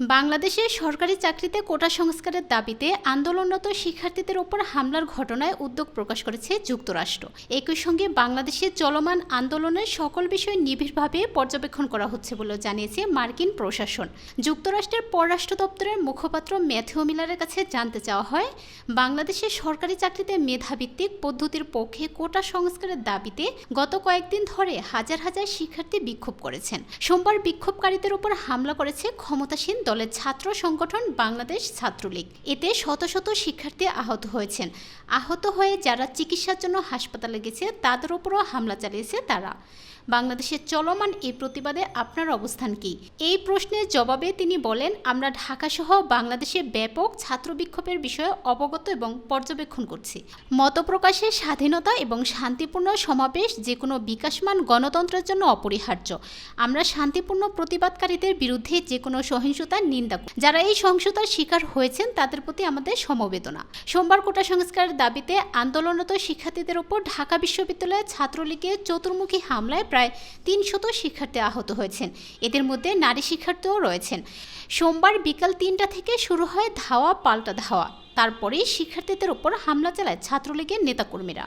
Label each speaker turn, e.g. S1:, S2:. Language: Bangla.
S1: বাংলাদেশে সরকারি চাকরিতে কোটা সংস্কারের দাবিতে আন্দোলনরত শিক্ষার্থীদের ওপর হামলার ঘটনায় উদ্বেগ প্রকাশ করেছে যুক্তরাষ্ট্র। একই সঙ্গে বাংলাদেশে চলমান আন্দোলনের সকল বিষয় নিবিড়ভাবে পর্যবেক্ষণ করা হচ্ছে বলে জানিয়েছে মার্কিন প্রশাসন। যুক্তরাষ্ট্রের পররাষ্ট্র দপ্তরের মুখপাত্র ম্যাথিউ মিলারের কাছে জানতে চাওয়া হয়, বাংলাদেশে সরকারি চাকরিতে মেধাভিত্তিক পদ্ধতির পক্ষে কোটা সংস্কারের দাবিতে গত কয়েকদিন ধরে হাজার হাজার শিক্ষার্থী বিক্ষোভ করেছেন। সোমবার বিক্ষোভকারীদের উপর হামলা করেছে ক্ষমতাসীন দলের ছাত্র সংগঠন বাংলাদেশ ছাত্রলীগ। এতে শত শত শিক্ষার্থী আহত হয়েছেন। আহত হয়ে যারা চিকিৎসার জন্য হাসপাতালে গেছে তাদের উপরও হামলা চালিয়েছে তারা। বাংলাদেশের চলমান এই প্রতিবাদে আপনার অবস্থান কি? এই প্রশ্নের জবাবে তিনি বলেন, আমরা ঢাকাসহ বাংলাদেশে ব্যাপক ছাত্র বিক্ষোভের বিষয়ে অবগত এবং পর্যবেক্ষণ করছি। মতপ্রকাশের স্বাধীনতা এবং শান্তিপূর্ণ সমাবেশ যে কোনো বিকাশমান গণতন্ত্রের জন্য অপরিহার্য। আমরা শান্তিপূর্ণ প্রতিবাদকারীদের বিরুদ্ধে যে কোনো সহিংসতার নিন্দা করি। যারা এই সহিংসতার শিকার হয়েছেন তাদের প্রতি আমাদের সমবেদনা। সোমবার কোটা সংস্কারের দাবিতে আন্দোলনরত শিক্ষার্থীদের উপর ঢাকা বিশ্ববিদ্যালয়ের ছাত্রলীগের চতুর্মুখী হামলায় প্রায় ৩০০ শিক্ষার্থী আহত হয়েছেন। এদের মধ্যে নারী শিক্ষার্থীও রয়েছেন। সোমবার বিকাল ৩টা থেকে শুরু হয় ধাওয়া পাল্টা ধাওয়া। তারপরেই শিক্ষার্থীদের উপর হামলা চালায় ছাত্রলীগের নেতাকর্মীরা।